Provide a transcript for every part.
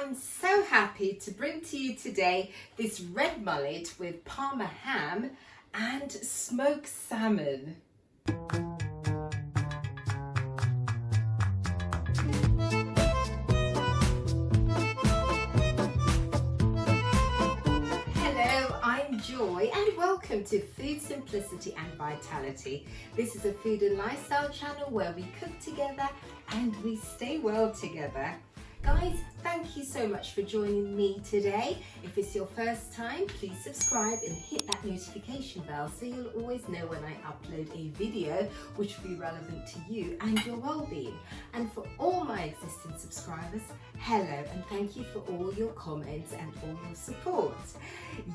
I'm so happy to bring to you today this red mullet with Parma ham and smoked salmon. Hello, I'm Joy and welcome to Food Simplicity and Vitality. This is a food and lifestyle channel where we cook together and we stay well together. Guys, thank you so much for joining me today. If it's your first time, please subscribe and hit that notification bell so you'll always know when I upload a video which will be relevant to you and your well-being. And for all my existing subscribers, hello and thank you for all your comments and all your support.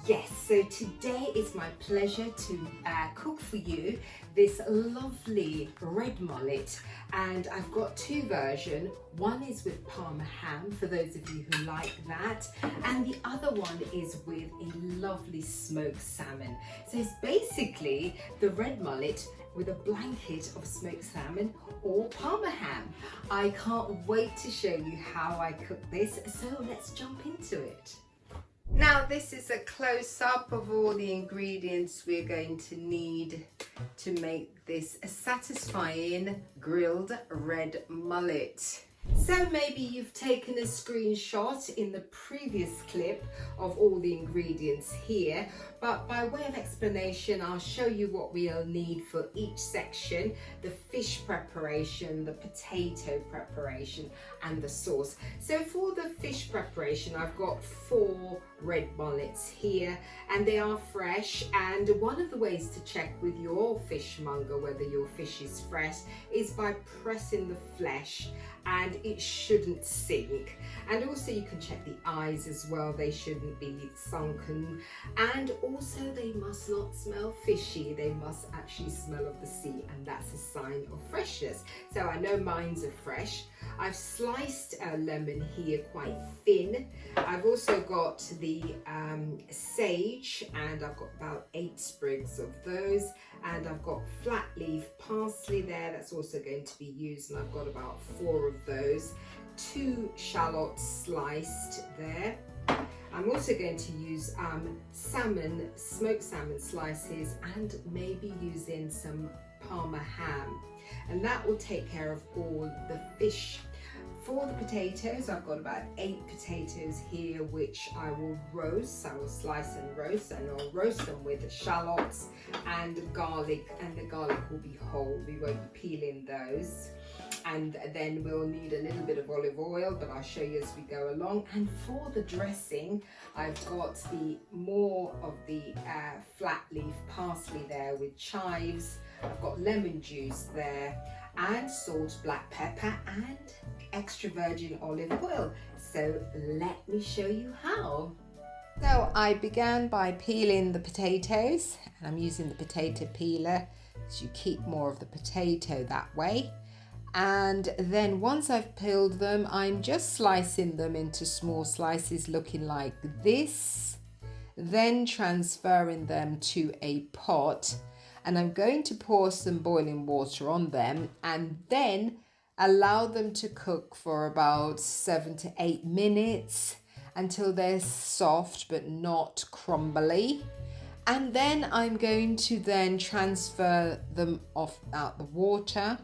Yes, so today it's my pleasure to cook for you this lovely red mullet, and I've got two versions. One is with Parma ham for those of you who like that, and the other one is with a lovely smoked salmon. So it's basically the red mullet with a blanket of smoked salmon or Parma ham. I can't wait to show you how I cook this, so let's jump into it. Now this is a close-up of all the ingredients we're going to need to make this a satisfying grilled red mullet. So maybe you've taken a screenshot in the previous clip of all the ingredients here, but by way of explanation, I'll show you what we'll need for each section: the fish preparation, the potato preparation, and the sauce. So for the fish preparation, I've got 4 red mullets here, and they are fresh. And one of the ways to check with your fishmonger whether your fish is fresh is by pressing the flesh, and it shouldn't sink. And also you can check the eyes as well, they shouldn't be sunken, and also they must not smell fishy, they must actually smell of the sea, and that's a sign of freshness. So I know mine's are fresh. I've sliced a lemon here quite thin. I've also got the sage, and I've got about 8 sprigs of those, and I've got flat leaf parsley there that's also going to be used, and I've got about 4 of those. 2 shallots sliced there. I'm also going to use smoked salmon slices, and maybe using some Parma ham, and that will take care of all the fish. For the potatoes, I've got about 8 potatoes here, which I will roast. I will slice and roast, and I'll roast them with shallots and garlic, and the garlic will be whole. We won't be peeling those. And then we'll need a little bit of olive oil, but I'll show you as we go along. And for the dressing, I've got more of the flat leaf parsley there with chives. I've got lemon juice there, and salt, black pepper, and extra virgin olive oil. So let me show you how. So I began by peeling the potatoes, and I'm using the potato peeler so you keep more of the potato that way. And then once I've peeled them, I'm just slicing them into small slices looking like this, then transferring them to a pot, and I'm going to pour some boiling water on them and then allow them to cook for about 7 to 8 minutes until they're soft but not crumbly. And then I'm going to then transfer them out the water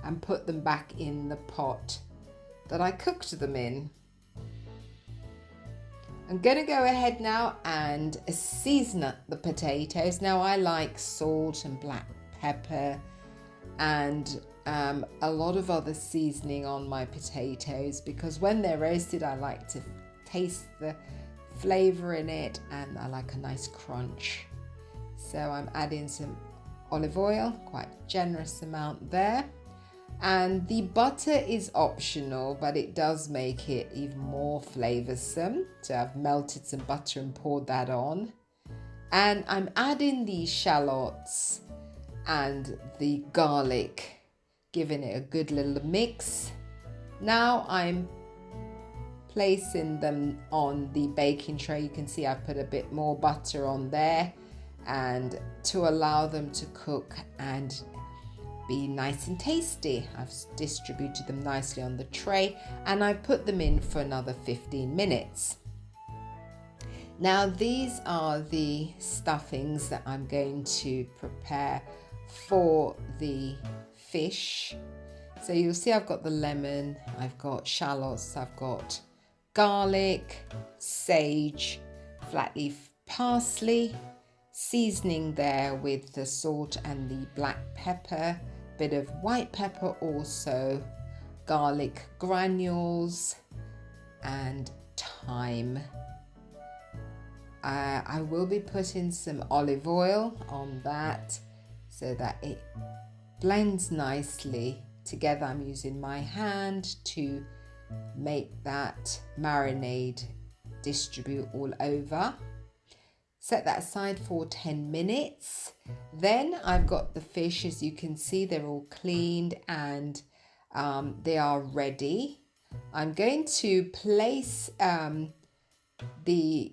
and put them back in the pot that I cooked them in. I'm going to go ahead now and season up the potatoes. Now I like salt and black pepper and a lot of other seasoning on my potatoes, because when they're roasted I like to taste the flavour in it, and I like a nice crunch. So I'm adding some olive oil, quite a generous amount there. And the butter is optional, but it does make it even more flavoursome. So I've melted some butter and poured that on. And I'm adding the shallots and the garlic, giving it a good little mix. Now I'm placing them on the baking tray. You can see I put a bit more butter on there, and to allow them to cook and be nice and tasty. I've distributed them nicely on the tray and I've put them in for another 15 minutes. Now these are the stuffings that I'm going to prepare for the fish. So you'll see I've got the lemon, I've got shallots, I've got garlic, sage, flat leaf parsley, seasoning there with the salt and the black pepper, bit of white pepper also, garlic granules and thyme. I will be putting some olive oil on that so that it blends nicely together. I'm using my hand to make that marinade distribute all over. Set that aside for 10 minutes. Then I've got the fish, as you can see, they're all cleaned and they are ready. I'm going to place the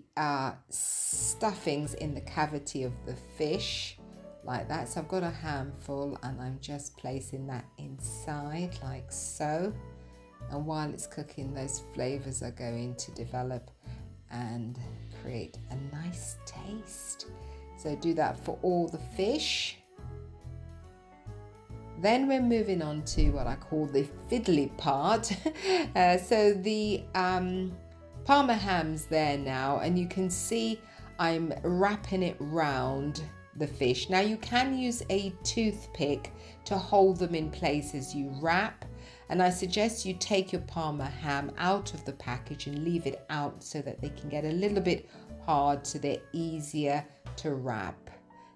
stuffings in the cavity of the fish like that. So I've got a handful and I'm just placing that inside like so. And while it's cooking, those flavors are going to develop and create a nice taste. So do that for all the fish. Then we're moving on to what I call the fiddly part. So the Parma ham's there now, and you can see I'm wrapping it round the fish. Now you can use a toothpick to hold them in place as you wrap, and I suggest you take your Parma ham out of the package and leave it out so that they can get a little bit hard, so they're easier to wrap.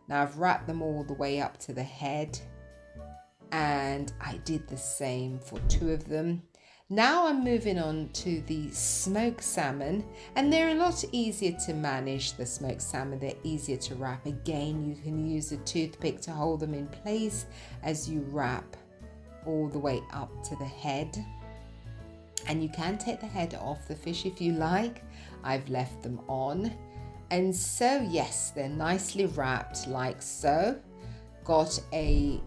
Now I've wrapped them all the way up to the head, and I did the same for 2 of them. Now I'm moving on to the smoked salmon, and they're a lot easier to manage, the smoked salmon. They're easier to wrap. Again, you can use a toothpick to hold them in place as you wrap all the way up to the head. And you can take the head off the fish if you like. I've left them on. And so yes, they're nicely wrapped like so. Got a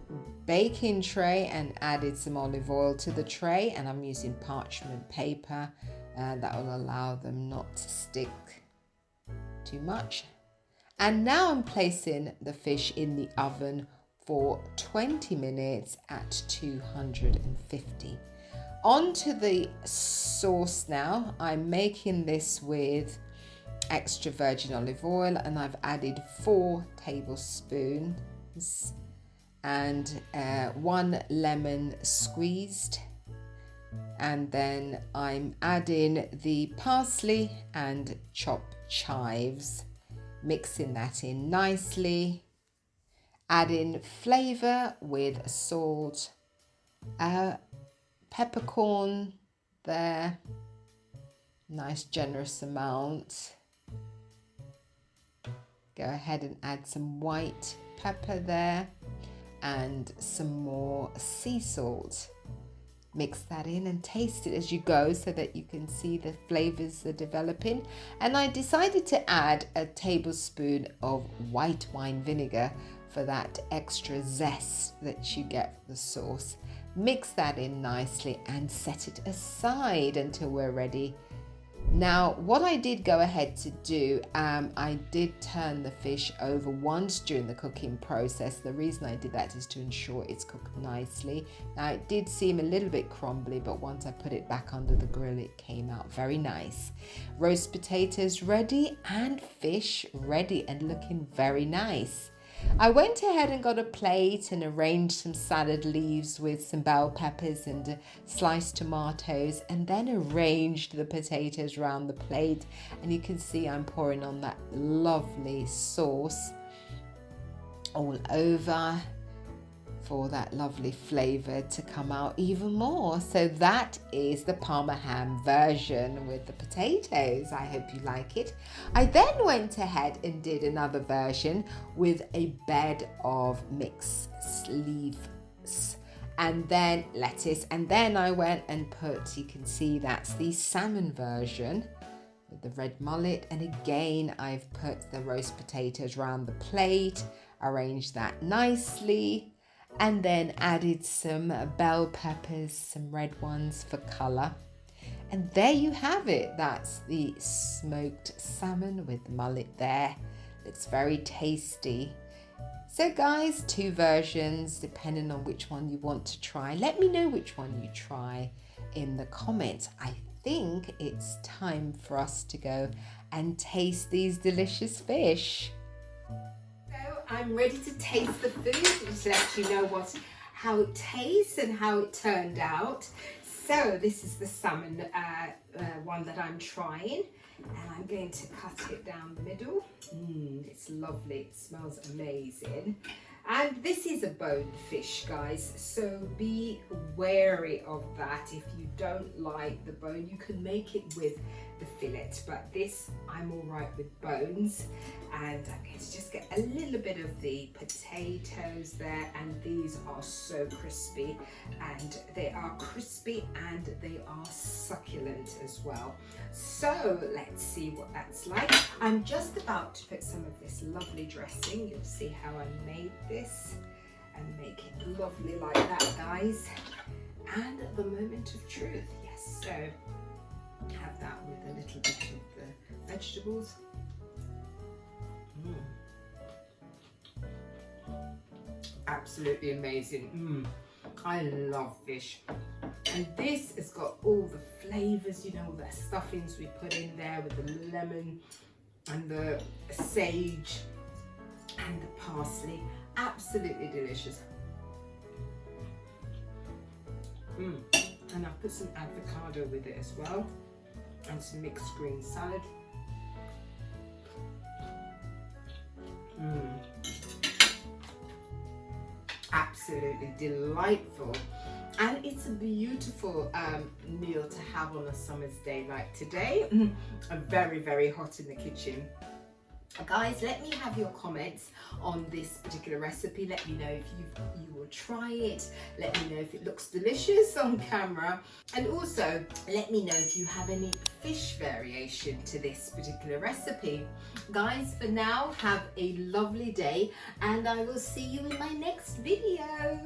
baking tray and added some olive oil to the tray, and I'm using parchment paper that will allow them not to stick too much. And now I'm placing the fish in the oven for 20 minutes at 250. On to the sauce now. I'm making this with extra virgin olive oil, and I've added 4 tablespoons and 1 lemon squeezed, and then I'm adding the parsley and chopped chives, mixing that in nicely, adding flavour with salt, peppercorn there, nice generous amount. Go ahead and add some white pepper there and some more sea salt. Mix that in and taste it as you go so that you can see the flavors are developing. And I decided to add a tablespoon of white wine vinegar for that extra zest that you get for the sauce. Mix that in nicely and set it aside until we're ready. Now, what I did go ahead to do, I did turn the fish over once during the cooking process. The reason I did that is to ensure it's cooked nicely. Now, it did seem a little bit crumbly, but once I put it back under the grill, it came out very nice. Roast potatoes ready and fish ready and looking very nice. I went ahead and got a plate and arranged some salad leaves with some bell peppers and sliced tomatoes, and then arranged the potatoes around the plate. And you can see I'm pouring on that lovely sauce all over for that lovely flavour to come out even more. So that is the Parma ham version with the potatoes. I hope you like it. I then went ahead and did another version with a bed of mixed leaves and then lettuce, and then I went and put, you can see that's the salmon version with the red mullet, and again I've put the roast potatoes around the plate, arranged that nicely, and then added some bell peppers, some red ones for colour. And there you have it. That's the smoked salmon with mullet there. Looks very tasty. So guys, 2 versions depending on which one you want to try. Let me know which one you try in the comments. I think it's time for us to go and taste these delicious fish. So I'm ready to taste the food, just to let you know how it tastes and how it turned out. So this is the salmon one that I'm trying, and I'm going to cut it down the middle. It's lovely, it smells amazing. And this is a bone fish, guys, so be wary of that. If you don't like the bone, you can make it with the fillet, but this, I'm all right with bones. And I'm going to just get a little bit of the potatoes there, and these are so crispy, and they are crispy and they are succulent as well. So let's see what that's like. I'm just about to put some of this lovely dressing. You'll see how I made this and make it lovely like that, guys. And the moment of truth, yes, so have that with a little bit of the vegetables. Absolutely amazing. I love fish, and this has got all the flavors, you know, all the stuffings we put in there with the lemon and the sage and the parsley. Absolutely delicious. And I've put some avocado with it as well, and some mixed green salad. Absolutely delightful, and it's a beautiful meal to have on a summer's day like today. I'm very hot in the kitchen. Guys, let me have your comments on this particular recipe. Let me know if you will try it. Let me know if it looks delicious on camera, and also let me know if you have any fish variation to this particular recipe. Guys, for now, have a lovely day, and I will see you in my next video.